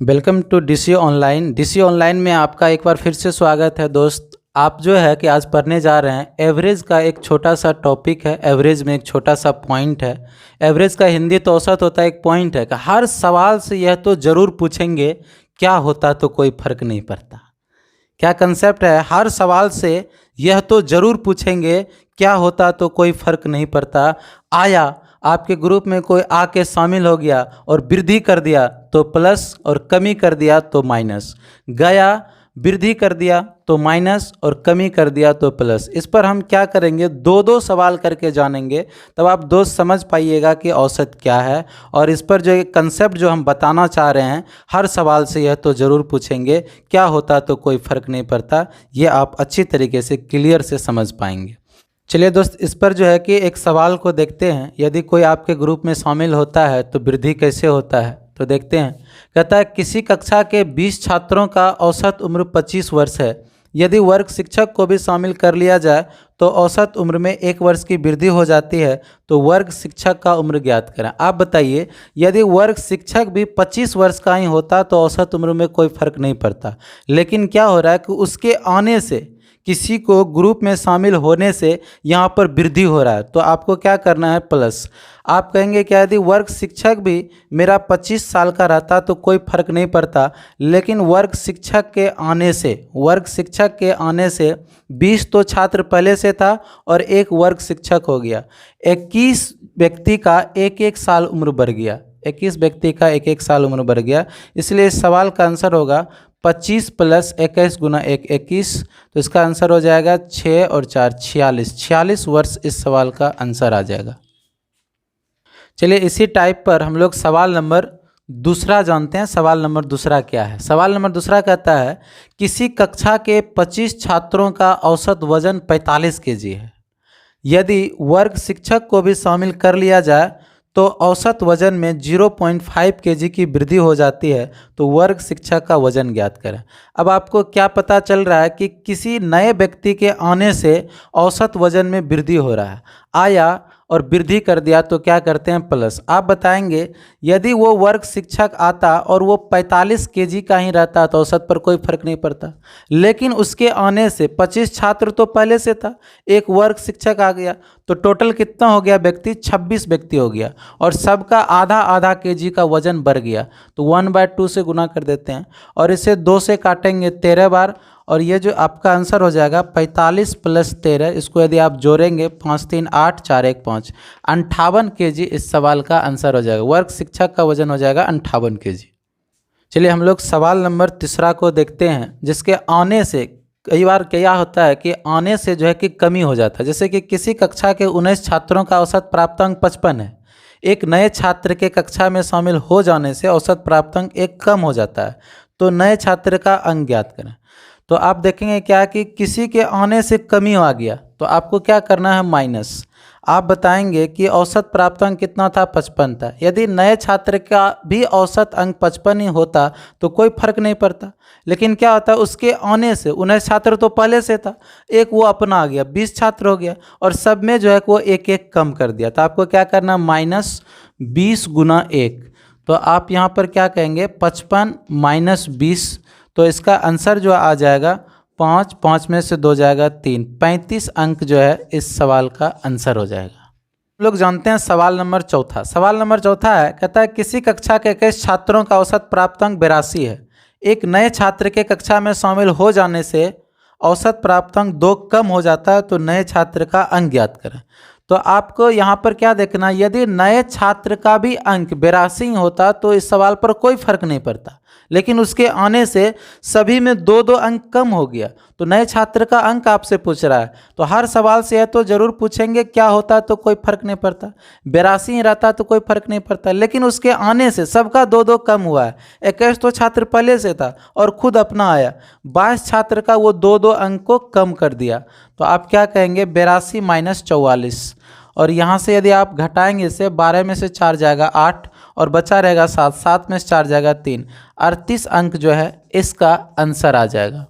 Welcome to DC online. DC online में आपका एक बार फिर से स्वागत है दोस्त। आप जो है कि आज पढ़ने जा रहे हैं एवरेज का एक छोटा सा टॉपिक है। एवरेज में एक छोटा सा पॉइंट है। एवरेज का हिंदी तो औसत होता है, एक पॉइंट है कि हर सवाल से यह तो ज़रूर पूछेंगे क्या होता तो कोई फ़र्क नहीं पड़ता। क्या कंसेप्ट है? हर सवाल से यह तो ज़रूर पूछेंगे क्या होता तो कोई फ़र्क नहीं पड़ता। आया आपके ग्रुप में कोई आके शामिल हो गया और वृद्धि कर दिया तो प्लस और कमी कर दिया तो माइनस, गया वृद्धि कर दिया तो माइनस और कमी कर दिया तो प्लस। इस पर हम क्या करेंगे, दो दो सवाल करके जानेंगे, तब आप दोस्त समझ पाइएगा कि औसत क्या है। और इस पर जो कंसेप्ट जो हम बताना चाह रहे हैं, हर सवाल से यह तो ज़रूर पूछेंगे क्या होता तो कोई फ़र्क नहीं पड़ता, ये आप अच्छी तरीके से क्लियर से समझ पाएंगे। चलिए दोस्त, इस पर जो है कि एक सवाल को देखते हैं। यदि कोई आपके ग्रुप में शामिल होता है तो वृद्धि कैसे होता है, तो देखते हैं। कहता है किसी कक्षा के 20 छात्रों का औसत उम्र 25 वर्ष है। यदि वर्ग शिक्षक को भी शामिल कर लिया जाए तो औसत उम्र में 1 वर्ष की वृद्धि हो जाती है। तो वर्ग शिक्षक का उम्र ज्ञात करें। आप बताइए, यदि वर्ग शिक्षक भी 25 वर्ष का ही होता तो औसत उम्र में कोई फर्क नहीं पड़ता। लेकिन क्या हो रहा है कि उसके आने से, किसी को ग्रुप में शामिल होने से यहाँ पर वृद्धि हो रहा है, तो आपको क्या करना है, प्लस। आप कहेंगे क्या, यदि वर्ग शिक्षक भी मेरा 25 साल का रहता तो कोई फर्क नहीं पड़ता, लेकिन वर्ग शिक्षक के आने से 20 तो छात्र पहले से था और एक वर्ग शिक्षक हो गया। 21 व्यक्ति का एक एक साल उम्र बढ़ गया। 21 व्यक्ति का एक एक साल उम्र बढ़ गया। इसलिए इस सवाल का आंसर होगा 25 + 21 × 1 21। तो इसका आंसर हो जाएगा 6 और 4 46। 46 वर्ष इस सवाल का आंसर आ जाएगा। चलिए इसी टाइप पर हम लोग सवाल नंबर दूसरा जानते हैं। सवाल नंबर दूसरा क्या है? सवाल नंबर दूसरा कहता है किसी कक्षा के 25 छात्रों का औसत वजन 45 kg है। यदि वर्ग शिक्षक को भी शामिल कर लिया जाए तो औसत वजन में 0.5 kg की वृद्धि हो जाती है। तो वर्ग शिक्षक का वजन ज्ञात करें। अब आपको क्या पता चल रहा है कि किसी नए व्यक्ति के आने से औसत वजन में वृद्धि हो रहा है। आया और वृद्धि कर दिया तो क्या करते हैं, प्लस। आप बताएंगे यदि वो वर्ग शिक्षक आता और वो 45 kg का ही रहता तो औसत पर कोई फर्क नहीं पड़ता, लेकिन उसके आने से 25 छात्र तो पहले से था, एक वर्ग शिक्षक आ गया, तो टोटल कितना हो गया व्यक्ति, 26 व्यक्ति हो गया, और सबका आधा आधा kg का वजन बढ़ गया। तो 1/2 से गुना कर देते हैं और इसे 2 से काटेंगे 13 बार, और ये जो आपका आंसर हो जाएगा 45 + 13। इसको यदि आप जोड़ेंगे 5 3 8 4 1 5, 58 kg इस सवाल का आंसर हो जाएगा। वर्ग शिक्षक का वजन हो जाएगा 58 kg। चलिए हम लोग सवाल नंबर तीसरा को देखते हैं, जिसके आने से कई बार क्या होता है कि आने से जो है कि कमी हो जाता है। जैसे कि किसी कक्षा के 19 छात्रों का औसत प्राप्तांक 55 है। एक नए छात्र के कक्षा में शामिल हो जाने से औसत प्राप्तांक 1 कम हो जाता है। तो नए छात्र का अंक ज्ञात करें। तो आप देखेंगे क्या कि किसी के आने से कमी आ गया, तो आपको क्या करना है, माइनस। आप बताएंगे कि औसत प्राप्तांक कितना था, 55 था। यदि नए छात्र का भी औसत अंक 55 ही होता तो कोई फर्क नहीं पड़ता, लेकिन क्या होता है, उसके आने से 19 छात्र तो पहले से था, एक वो अपना आ गया, 20 छात्र हो गया, और सब में जो है वो एक एक कम कर दिया। तो आपको क्या करना, -20 × 1। तो आप यहाँ पर क्या कहेंगे, 55 - 20। तो इसका आंसर जो आ जाएगा 5, 5 में से 2 जाएगा 3, 35 अंक जो है इस सवाल का आंसर हो जाएगा। हम लोग जानते हैं सवाल नंबर चौथा। सवाल नंबर चौथा है, कहता है किसी कक्षा के 21 छात्रों का औसत प्राप्तांक 82 है। एक नए छात्र के कक्षा में शामिल हो जाने से औसत प्राप्तांक 2 कम हो जाता है। तो नए छात्र का अंक ज्ञात करें। तो आपको यहाँ पर क्या देखना, यदि नए छात्र का भी अंक 82 होता तो इस सवाल पर कोई फर्क नहीं पड़ता, लेकिन उसके आने से सभी में 2-2 अंक कम हो गया। तो नए छात्र का अंक आपसे पूछ रहा है, तो हर सवाल से यह तो जरूर पूछेंगे क्या होता तो कोई फर्क नहीं पड़ता। 82 ही रहता तो कोई फर्क नहीं पड़ता, लेकिन उसके आने से सबका 2-2 कम हुआ है। 21 तो छात्र पहले से था और खुद अपना आया, 22 छात्र का वो 2-2 अंक को कम कर दिया। तो आप क्या कहेंगे, 82 - 44। और यहाँ से यदि आप घटाएंगे इसे, 12 में से 4 जाएगा 8 और बचा रहेगा 7, 7 में से 4 जाएगा 3, 38 अंक जो है इसका आंसर आ जाएगा।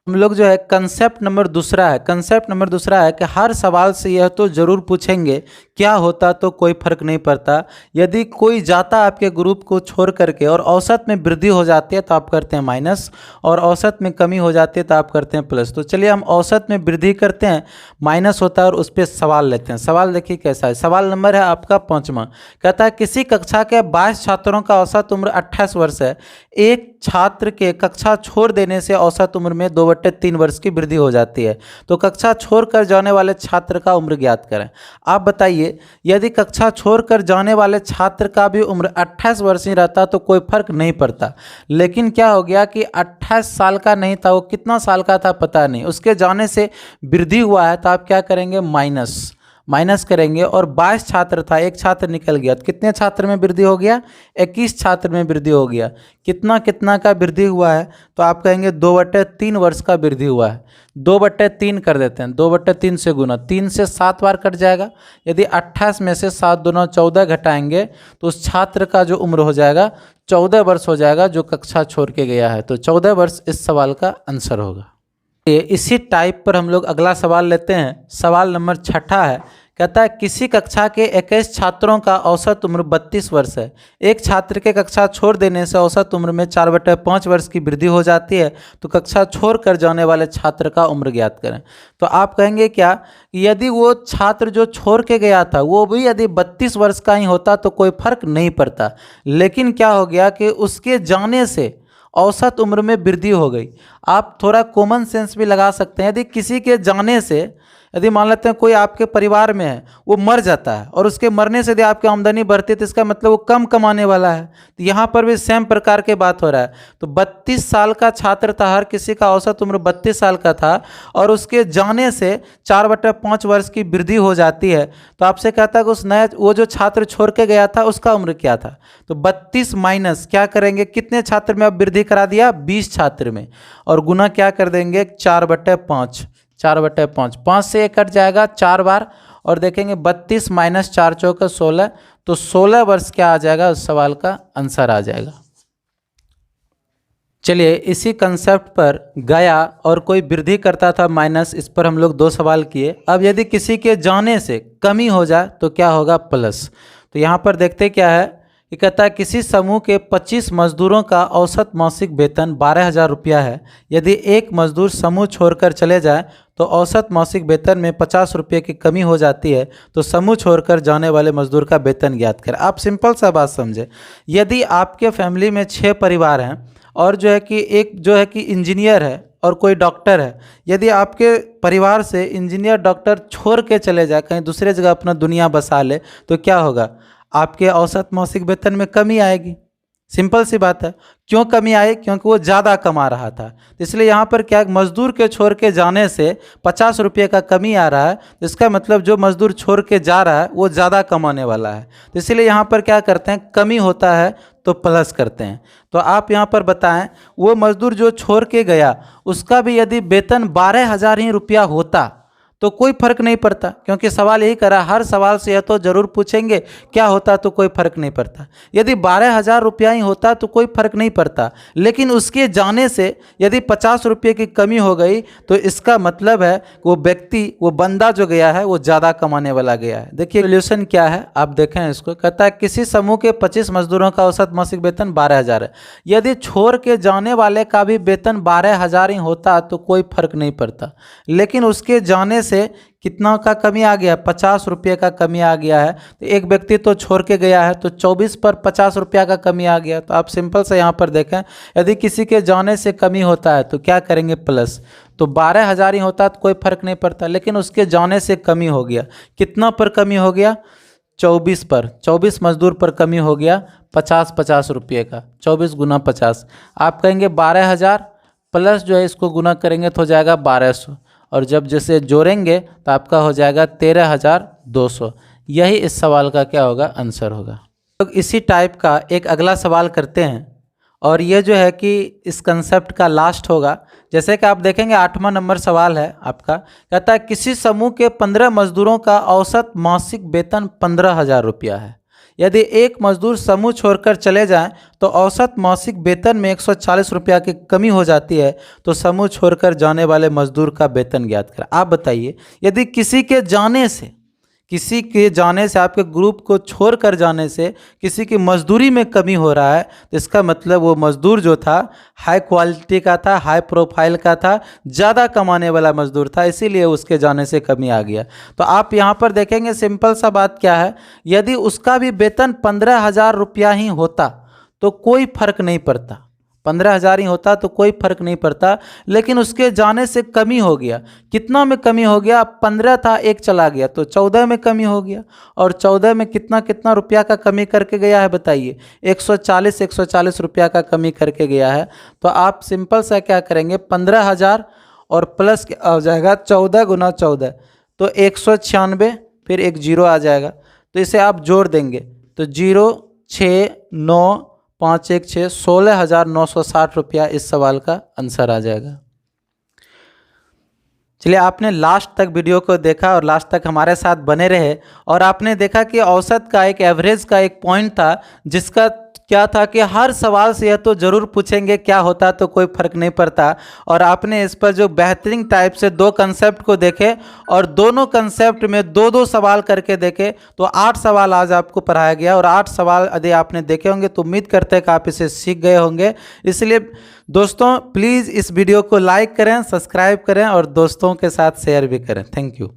हम लोग जो है कंसेप्ट नंबर दूसरा है, कंसेप्ट नंबर दूसरा है कि हर सवाल से यह तो ज़रूर पूछेंगे क्या होता तो कोई फर्क नहीं पड़ता, यदि कोई जाता आपके ग्रुप को छोड़ करके और औसत में वृद्धि हो जाती है तो आप करते हैं माइनस, और औसत में कमी हो जाती है तो आप करते हैं प्लस। तो चलिए हम औसत में वृद्धि करते हैं, माइनस होता है और उस पर सवाल लेते हैं। सवाल देखिए कैसा है। सवाल नंबर है आपका 5वां, कहता है किसी कक्षा के 22 छात्रों का औसत उम्र 28 वर्ष है, एक छात्र के कक्षा छोड़ देने से औसत उम्र में 2/3 वर्ष की वृद्धि हो जाती है, तो कक्षा छोड़कर जाने वाले छात्र का उम्र ज्ञात करें। आप बताइए, यदि कक्षा छोड़कर जाने वाले छात्र का भी उम्र 28 वर्ष ही रहता तो कोई फर्क नहीं पड़ता, लेकिन क्या हो गया कि 28 साल का नहीं था, वो कितना साल का था पता नहीं, उसके जाने से वृद्धि हुआ है, तो आप क्या करेंगे माइनस करेंगे, और 22 छात्र था, एक छात्र निकल गया, तो कितने छात्र में वृद्धि हो गया, 21 छात्र में वृद्धि हो गया। कितना का वृद्धि हुआ है, तो आप कहेंगे 2/3 वर्ष का वृद्धि हुआ है। 2/3 कर देते हैं, 2/3 से गुना, 3 से 7 बार कट जाएगा। यदि 28 में से 7 दूना 14 घटाएंगे तो उस छात्र का जो उम्र हो जाएगा 14 वर्ष हो जाएगा, जो कक्षा छोड़ के गया है। तो 14 वर्ष इस सवाल का आंसर होगा। इसी टाइप पर हम लोग अगला सवाल लेते हैं। सवाल नंबर 6 है, कहता है किसी कक्षा के 21 छात्रों का औसत उम्र 32 वर्ष है, एक छात्र के कक्षा छोड़ देने से औसत उम्र में 4/5 वर्ष की वृद्धि हो जाती है, तो कक्षा छोड़ कर जाने वाले छात्र का उम्र ज्ञात करें। तो आप कहेंगे क्या, यदि वो छात्र जो छोड़ के गया था वो भी यदि 32 वर्ष का ही होता तो कोई फर्क नहीं पड़ता, लेकिन क्या हो गया कि उसके जाने से औसत उम्र में वृद्धि हो गई। आप थोड़ा कॉमन सेंस भी लगा सकते हैं, यदि किसी के जाने से, यदि मान लेते हैं कोई आपके परिवार में है वो मर जाता है और उसके मरने से यदि आपकी आमदनी बढ़ती है तो इसका मतलब वो कम कमाने वाला है, तो यहाँ पर भी सेम प्रकार के बात हो रहा है। तो 32 साल का छात्र था, हर किसी का औसत उम्र 32 साल का था, और उसके जाने से 4/5 वर्ष की वृद्धि हो जाती है। तो आपसे कहता है कि उस नया वो जो छात्र छोड़ के गया था उसका उम्र क्या था, तो 32 माइनस क्या करेंगे, कितने छात्र में अब वृद्धि करा दिया, 20 छात्र में, और गुना क्या कर देंगे 4/5, 4/5, 5 से 1 कट जाएगा 4 बार, और देखेंगे 32 माइनस 4 चौके 16, तो 16 वर्ष क्या आ जाएगा, उस सवाल का आंसर आ जाएगा। चलिए इसी कंसेप्ट पर गया और कोई वृद्धि करता था माइनस, इस पर हम लोग 2 सवाल किए। अब यदि किसी के जाने से कमी हो जाए तो क्या होगा, प्लस। तो यहाँ पर देखते क्या है, ये कहता है किसी समूह के 25 मजदूरों का औसत मासिक वेतन 12,000 रुपया है, यदि एक मजदूर समूह छोड़कर चले जाए तो औसत मासिक वेतन में 50 रुपये की कमी हो जाती है, तो समूह छोड़कर जाने वाले मजदूर का वेतन ज्ञात करें। आप सिंपल सा बात समझे, यदि आपके फैमिली में 6 परिवार हैं और जो है कि एक जो है कि इंजीनियर है और कोई डॉक्टर है, यदि आपके परिवार से इंजीनियर डॉक्टर छोड़ के चले जाए, कहीं दूसरे जगह अपना दुनिया बसा ले, तो क्या होगा, आपके औसत मासिक वेतन में कमी आएगी। सिंपल सी बात है। क्यों कमी आई, क्योंकि वो ज़्यादा कमा रहा था। तो इसलिए यहाँ पर क्या, मजदूर के छोड़ के जाने से 50 रुपये का कमी आ रहा है, तो इसका मतलब जो मजदूर छोड़ के जा रहा है वो ज़्यादा कमाने वाला है, तो इसलिए यहाँ पर क्या करते हैं, कमी होता है तो प्लस करते हैं। तो आप यहाँ पर बताएं, वो मजदूर जो छोड़ के गया उसका भी यदि वेतन 12,000 ही रुपया होता तो कोई फर्क नहीं पड़ता, क्योंकि सवाल यही करा, हर सवाल से यह तो जरूर पूछेंगे क्या होता तो कोई फर्क नहीं पड़ता। यदि 12,000 रुपया ही होता तो कोई फर्क नहीं पड़ता, लेकिन उसके जाने से यदि 50 रुपये की कमी हो गई तो इसका मतलब है वो व्यक्ति, वो बंदा जो गया है वो ज़्यादा कमाने वाला गया है। देखिए सोल्यूशन क्या है, आप देखें इसको। कहता है किसी समूह के 25 मजदूरों का औसत मासिक वेतन 12,000 है, यदि छोड़ के जाने वाले का भी वेतन 12,000 ही होता तो कोई फर्क नहीं पड़ता, लेकिन उसके जाने से कितना का कमी आ गया, 50 रुपये का कमी आ गया है। तो एक व्यक्ति तो छोड़ के गया है तो 24 पर 50 रुपया का कमी आ गया। तो आप सिंपल से यहाँ पर देखें, यदि किसी के जाने से कमी होता है तो क्या करेंगे, प्लस। तो 12,000 ही होता तो कोई फर्क नहीं पड़ता, लेकिन उसके जाने से कमी हो गया, कितना पर कमी हो गया, 24 पर, 24 मजदूर पर कमी हो गया 50 रुपये का, 24 गुना 50। आप कहेंगे 12,000 प्लस जो है इसको गुना करेंगे तो हो जाएगा 1200, और जब जैसे जोड़ेंगे तो आपका हो जाएगा 13,200। यही इस सवाल का क्या होगा, आंसर होगा। तो इसी टाइप का एक अगला सवाल करते हैं, और ये जो है कि इस कंसेप्ट का लास्ट होगा। जैसे कि आप देखेंगे 8वां नंबर सवाल है आपका, कहता है किसी समूह के 15 मजदूरों का औसत मासिक वेतन 15,000 रुपया है, यदि एक मजदूर समूह छोड़कर चले जाएं तो औसत मासिक वेतन में 140 रुपया की कमी हो जाती है। तो समूह छोड़कर जाने वाले मजदूर का वेतन ज्ञात करें। आप बताइए, यदि किसी के जाने से आपके ग्रुप को छोड़ कर जाने से किसी की मजदूरी में कमी हो रहा है, तो इसका मतलब वो मजदूर जो था हाई क्वालिटी का था, हाई प्रोफाइल का था, ज़्यादा कमाने वाला मजदूर था, इसीलिए उसके जाने से कमी आ गया। तो आप यहाँ पर देखेंगे सिंपल सा बात क्या है, यदि उसका भी वेतन 15,000 रुपया ही होता तो कोई फर्क नहीं पड़ता, 15,000 ही होता तो कोई फर्क नहीं पड़ता, लेकिन उसके जाने से कमी हो गया। कितना में कमी हो गया? 15 था, एक चला गया तो 14 में कमी हो गया। और 14 में कितना कितना रुपया का कमी करके गया है बताइए? 140 रुपया का कमी करके गया है। तो आप सिंपल सा क्या करेंगे, 15,000 और प्लस आ जाएगा 14 गुना 14 तो 196, फिर एक जीरो आ जाएगा, तो इसे आप जोड़ देंगे तो 0 6 9 5 1 6 16,960 रुपया इस सवाल का आंसर आ जाएगा। चलिए, आपने लास्ट तक वीडियो को देखा और लास्ट तक हमारे साथ बने रहे, और आपने देखा कि औसत का एक एवरेज का एक पॉइंट था, जिसका क्या था कि हर सवाल से यह तो ज़रूर पूछेंगे, क्या होता तो कोई फर्क नहीं पड़ता। और आपने इस पर जो बेहतरीन टाइप से 2 कंसेप्ट को देखे और दोनों कंसेप्ट में 2-2 सवाल करके देखे, तो 8 सवाल आज आपको पढ़ाया गया। और 8 सवाल यदि आपने देखे होंगे तो उम्मीद करते हैं कि आप इसे सीख गए होंगे। इसलिए दोस्तों, प्लीज़ इस वीडियो को लाइक करें, सब्सक्राइब करें और दोस्तों के साथ शेयर भी करें। Thank you.